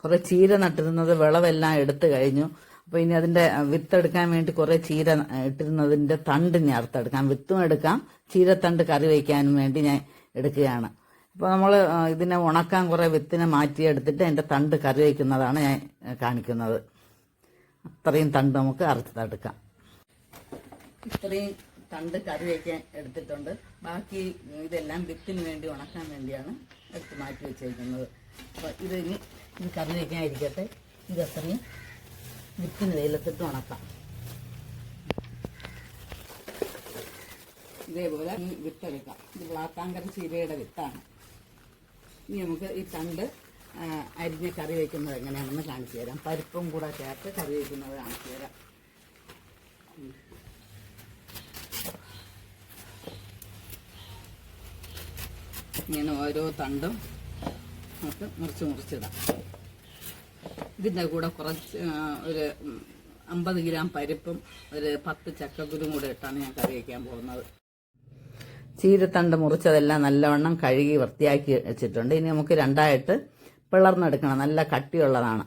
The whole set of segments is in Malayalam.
കുറേ ചീര നട്ടിരുന്നത് വിളവെല്ലാം എടുത്തു കഴിഞ്ഞു. അപ്പോൾ ഇനി അതിൻ്റെ വിത്തെടുക്കാൻ വേണ്ടി കുറേ ചീര ഇട്ടിരുന്നതിൻ്റെ തണ്ട് ഇനി അറുത്തെടുക്കാം. വിത്തും എടുക്കാം, ചീരത്തണ്ട് കറി വയ്ക്കാനും വേണ്ടി ഞാൻ എടുക്കുകയാണ്. അപ്പോൾ നമ്മൾ ഇതിനെ ഉണക്കാൻ കുറേ വിത്തിനെ മാറ്റിയെടുത്തിട്ട് അതിൻ്റെ തണ്ട് കറി വയ്ക്കുന്നതാണ് ഞാൻ കാണിക്കുന്നത്. അത്രയും തണ്ട് നമുക്ക് അറുത്തെടുക്കാം. ഇത്രയും തണ്ട് കറി വയ്ക്കാൻ എടുത്തിട്ടുണ്ട്. ബാക്കി ഇതെല്ലാം വിത്തിന് വേണ്ടി ഉണക്കാൻ വേണ്ടിയാണ് എടുത്ത് മാറ്റി വെച്ചിരിക്കുന്നത്. അപ്പോൾ ഇതിന് ഇത് കറി വയ്ക്കാൻ ഇരിക്കട്ടെ. ഇതത്രയും വിത്തിന് വെയിലത്തിട്ട് ഉണക്കാം. ഇതേപോലെ ഈ വിത്തെടുക്കാം. ഇത് വ്ളാത്താങ്കര ചീരയുടെ വിത്താണ്. ഇനി നമുക്ക് ഈ തണ്ട് അരിഞ്ഞ് കറി വയ്ക്കുന്നത് എങ്ങനെയാണെന്ന് കാണിച്ചു തരാം. പരിപ്പും കൂടെ ചേർത്ത് കറി വയ്ക്കുന്നത് കാണിച്ചു തരാം. ഇങ്ങനെ ഓരോ തണ്ടും നമുക്ക് മുറിച്ചിടാം. ഇതിൻ്റെ കൂടെ കുറച്ച് ഒരു 50 ഗ്രാം പരിപ്പും ഒരു 10 ചക്കക്കുരും കൂടെ ഇട്ടാണ് ഞാൻ കറി വയ്ക്കാൻ പോകുന്നത്. ചീരത്തണ്ട് മുറിച്ചതെല്ലാം നല്ലവണ്ണം കഴുകി വൃത്തിയാക്കി വെച്ചിട്ടുണ്ട്. ഇനി നമുക്ക് രണ്ടായിട്ട് പിളർന്നെടുക്കണം. നല്ല കട്ടിയുള്ളതാണ്.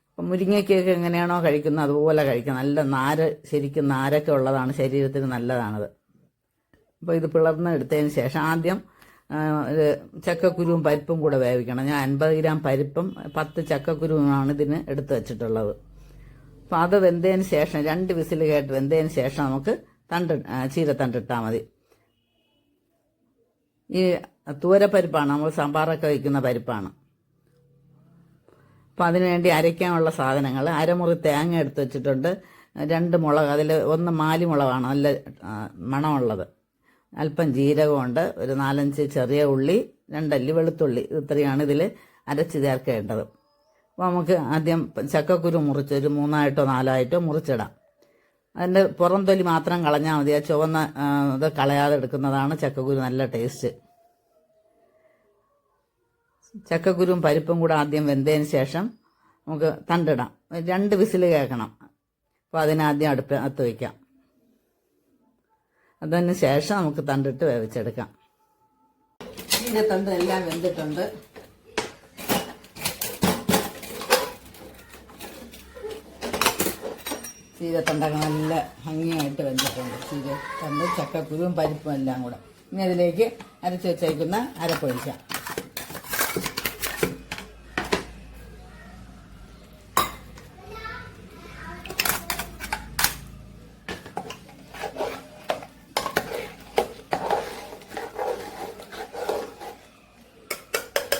അപ്പം മുരിങ്ങയ്ക്കൊക്കെ എങ്ങനെയാണോ കഴിക്കുന്നത് അതുപോലെ കഴിക്കാം. നല്ല നാര്, ശരിക്കും നാരൊക്കെ ഉള്ളതാണ്, ശരീരത്തിന് നല്ലതാണത്. അപ്പോൾ ഇത് പിളർന്നെടുത്തതിന് ശേഷം ആദ്യം ചക്കക്കുരുവും പരിപ്പും കൂടെ വേവിക്കണം. ഞാൻ 50 ഗ്രാം പരിപ്പും 10 ചക്കക്കുരുവുമാണ് ഇതിന് എടുത്ത് വെച്ചിട്ടുള്ളത്. അപ്പോൾ അത് വെന്തതിന് ശേഷം 2 വിസിൽ കേട്ട് വെന്തതിന് ശേഷം നമുക്ക് ചീരത്തണ്ടിട്ടാൽ മതി. ഈ തൂരപ്പരിപ്പാണ്, നമ്മൾ സാമ്പാറൊക്കെ വയ്ക്കുന്ന പരിപ്പാണ്. അപ്പോൾ അതിനുവേണ്ടി അരയ്ക്കാനുള്ള സാധനങ്ങൾ: അരമുറി തേങ്ങ എടുത്ത് വെച്ചിട്ടുണ്ട്, 2 മുളക്, അതിൽ 1 മാലിമുളകാണ് നല്ല മണമുള്ളത്, അല്പം ജീരകമുണ്ട്, ഒരു 4-5 ചെറിയ ഉള്ളി, 2 അല്ലി വെളുത്തുള്ളി. ഇത്രയാണ് ഇതിൽ അരച്ച് ചേർക്കേണ്ടത്. അപ്പോൾ നമുക്ക് ആദ്യം ചക്കക്കുരു മുറിച്ച് ഒരു 3ആയിട്ടോ 4ആയിട്ടോ മുറിച്ചിടാം. അതിൻ്റെ പുറം തൊലി മാത്രം കളഞ്ഞാൽ മതി. ആ ചുവന്ന ഇത് കളയാതെ എടുക്കുന്നതാണ് ചക്കക്കുരു നല്ല ടേസ്റ്റ്. ചക്കക്കുരും പരിപ്പും കൂടെ ആദ്യം വെന്തതിന് ശേഷം നമുക്ക് തണ്ടിടാം. 2 വിസിൽ കേൾക്കണം. അപ്പോൾ അതിനാദ്യം അടുപ്പത്ത് വയ്ക്കാം. അതിന് ശേഷം നമുക്ക് തണ്ടിട്ട് വേവിച്ചെടുക്കാം. ചീരത്തണ്ട് എല്ലാം വെന്തിട്ടുണ്ട്. ചീരത്തണ്ടൊക്കെ നല്ല ഭംഗിയായിട്ട് വെന്തിട്ടുണ്ട്. ചീരത്തണ്ട് ചക്കക്കുരുവും പരിപ്പും എല്ലാം കൂടെ. ഇനി അതിലേക്ക് അരച്ച് വെച്ചേക്കുന്ന അരപ്പൊഴിക്കാം.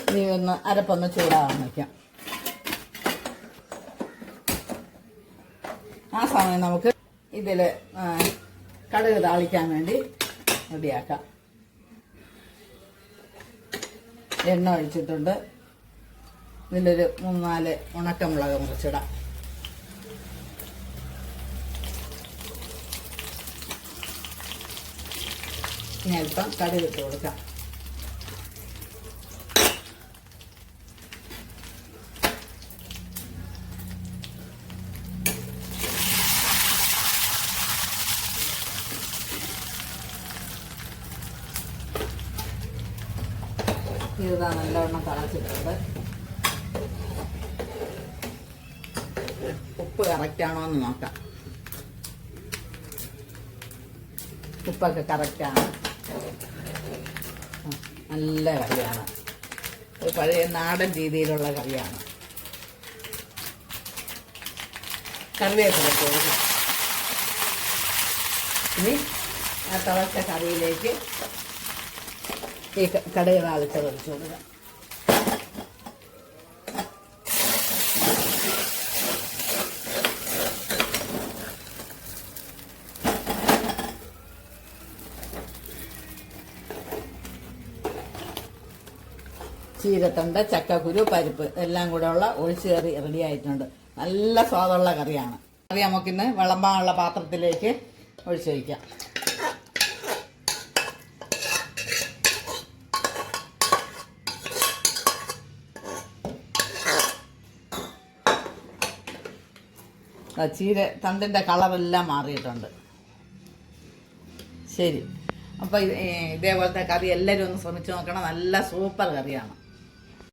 ഇനി അരപ്പൊന്ന് ചൂടാകാൻ വയ്ക്കാം. ആ സമയം നമുക്ക് ഇതിൽ കടുക് താളിക്കാൻ വേണ്ടി റെഡിയാക്കാം. എണ്ണ ഒഴിച്ചിട്ടുണ്ട്. ഇതിലൊരു 3-4 ഉണക്കമുളക് മുറിച്ചിടാം. ഇനി അല്പം കടുക് ഇട്ട് കൊടുക്കാം. ഇതാ നല്ലവണ്ണം തിളച്ചിട്ടുണ്ട്. ഉപ്പ് കറക്റ്റാണോ എന്ന് നോക്കാം. ഉപ്പൊക്കെ കറക്റ്റാണ്. നല്ല കറിയാണ്. ഒരു പഴയ നാടൻ രീതിയിലുള്ള കറിയാണ്. കറിവേപ്പില കൊടുക്കാം. ഇനി ആ തിളച്ച കറിയിലേക്ക് ഈ കടുക് താളിച്ചത് ഒഴിച്ചു കൊടുക്കുക. ചീരത്തണ്ട്, ചക്കക്കുരു, പരിപ്പ് എല്ലാം കൂടെ ഉള്ള ഒഴിച്ചു കറി റെഡി ആയിട്ടുണ്ട്. നല്ല സ്വാദുള്ള കറിയാണ്. കറി നമുക്കിന്ന് വിളമ്പാനുള്ള പാത്രത്തിലേക്ക് ഒഴിച്ചു വയ്ക്കാം. തണ്ടിൻ്റെ കളറെല്ലാം മാറിയിട്ടുണ്ട്. ശരി, അപ്പോൾ ഇതേപോലത്തെ കറി എല്ലാവരും ഒന്ന് ശ്രമിച്ചു നോക്കണം. നല്ല സൂപ്പർ കറിയാണ്.